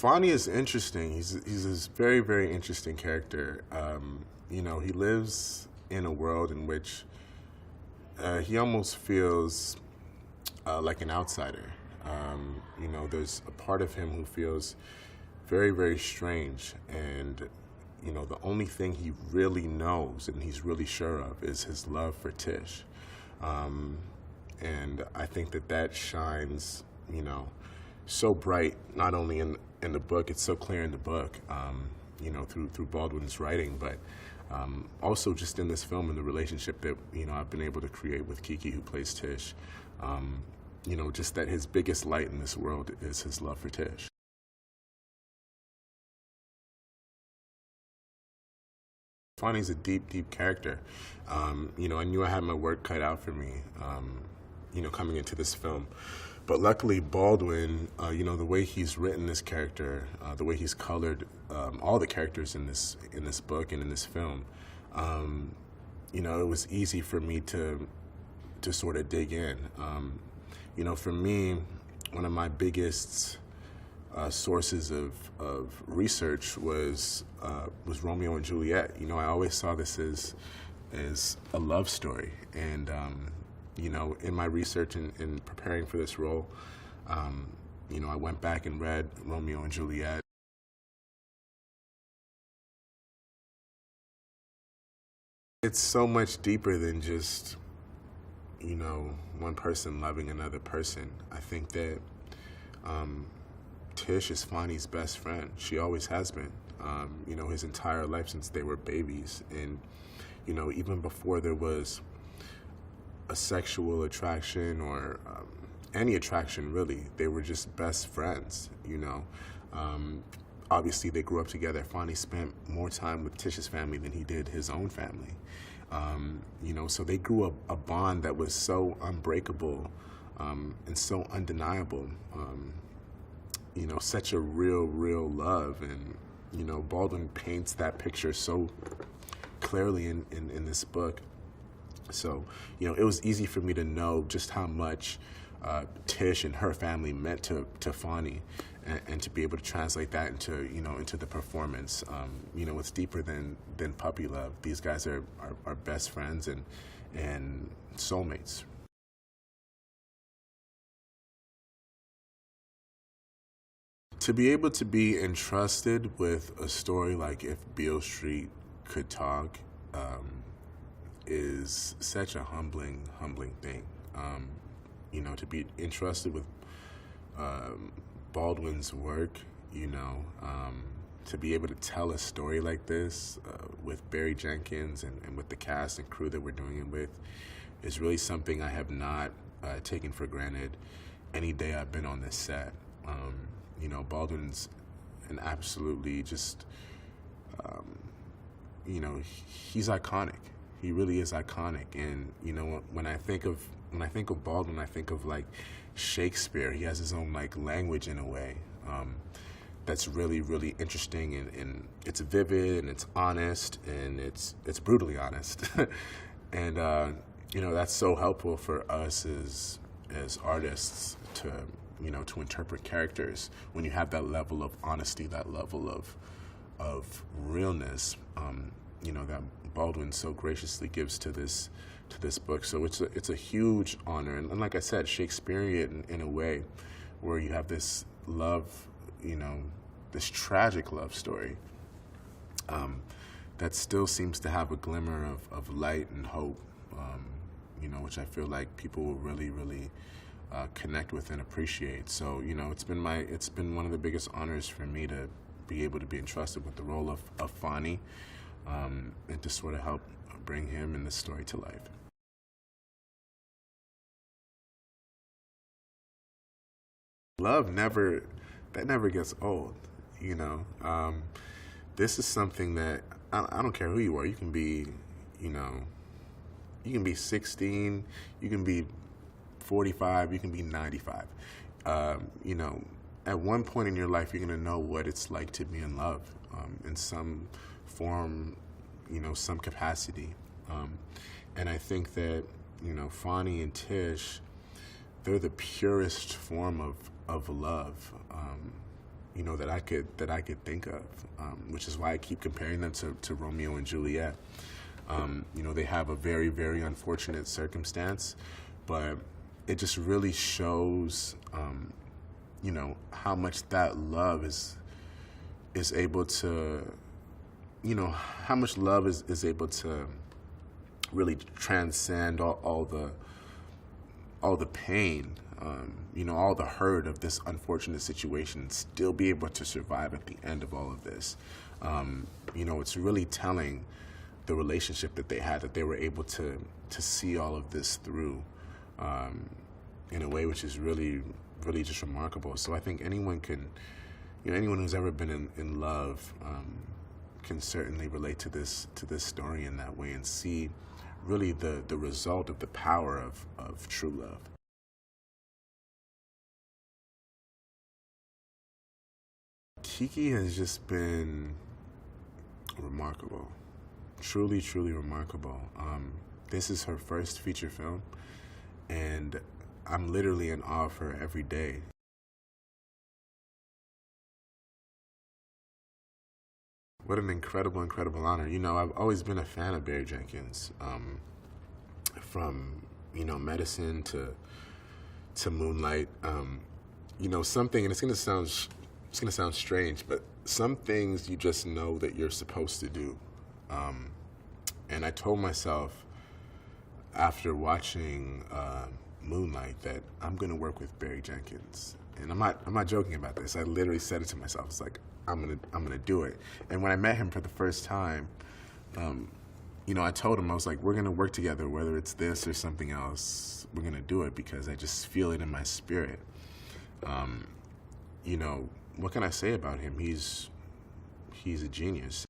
Fonny is interesting. He's this very, very interesting character. You know, he lives in a world in which he almost feels like an outsider. You know, there's a part of him who feels very, very strange, and you know, the only thing he really knows and he's really sure of is his love for Tish. And I think that that shines, you know, so bright, not only in the book, it's so clear in the book, you know, through Baldwin's writing, but also just in this film and the relationship that, you know, I've been able to create with Kiki, who plays Tish. You know, just that his biggest light in this world is his love for Tish. Fonny's a deep, deep character. You know, I knew I had my work cut out for me, you know, coming into this film. But luckily, Baldwin, you know, the way he's written this character, the way he's colored all the characters in this book and in this film, you know, it was easy for me to sort of dig in. You know, for me, one of my biggest sources of research was Romeo and Juliet. You know, I always saw this as a love story, and you know, in my research and preparing for this role, you know, I went back and read Romeo and Juliet. It's so much deeper than just, you know, one person loving another person. I think that Tish is Fonny's best friend. She always has been, you know, his entire life since they were babies. And, you know, even before there was a sexual attraction or any attraction, really, they were just best friends, you know. Obviously, they grew up together. Fonny spent more time with Tish's family than he did his own family. You know, so they grew up a bond that was so unbreakable and so undeniable. You know, such a real, real love. And, you know, Baldwin paints that picture so clearly in this book. So, you know, it was easy for me to know just how much Tish and her family meant to Fonny, and to be able to translate that into, you know, into the performance. You know, it's deeper than puppy love. These guys are best friends and soulmates. To be able to be entrusted with a story like If Beale Street Could Talk is such a humbling thing. You know, to be entrusted with Baldwin's work, you know, to be able to tell a story like this with Barry Jenkins and with the cast and crew that we're doing it with is really something I have not taken for granted any day I've been on this set. You know, Baldwin's an absolutely just, you know, he's iconic. He really is iconic. And, you know, when I think of Baldwin, I think of like Shakespeare. He has his own like language in a way that's really, really interesting, and it's vivid and it's honest and it's brutally honest. And you know, that's so helpful for us as artists to, you know, to interpret characters when you have that level of honesty, that level of realness, you know, that Baldwin so graciously gives to this book. So it's a huge honor, and like I said, Shakespearean in a way, where you have this love, you know, this tragic love story that still seems to have a glimmer of light and hope, you know, which I feel like people will really, really connect with and appreciate. So, you know, it's been one of the biggest honors for me to be able to be entrusted with the role of Fonny, and to sort of help bring him and this story to life. Love never gets old, you know. This is something that I don't care who you are. You can be, you know, you can be 16, you can be 45, you can be 95. You know, at one point in your life, you're gonna know what it's like to be in love in some form, you know, some capacity. And I think that, you know, Fonny and Tish, they're the purest form of love. that I could think of, which is why I keep comparing them to Romeo and Juliet. They have a very, very unfortunate circumstance, but it just really shows, how much that love is able to, how much love is able to really transcend all the pain, all the hurt of this unfortunate situation, and still be able to survive at the end of all of this. It's really telling the relationship that they had, that they were able to see all of this through in a way which is really, really just remarkable. So I think anyone who's ever been in love can certainly relate to this story in that way and see really the result of the power of true love. Kiki has just been remarkable. Truly, truly remarkable. This is her first feature film, and I'm literally in awe of her every day. What an incredible, incredible honor. I've always been a fan of Barry Jenkins, from, Medicine to Moonlight. Something, and it's gonna sound strange, but some things you just know that you're supposed to do. And I told myself after watching Moonlight that I'm gonna work with Barry Jenkins, and I'm not joking about this. I literally said it to myself. It's like I'm gonna do it. And when I met him for the first time, I told him, I was like, we're gonna work together, whether it's this or something else. We're gonna do it because I just feel it in my spirit. What can I say about him? He's a genius.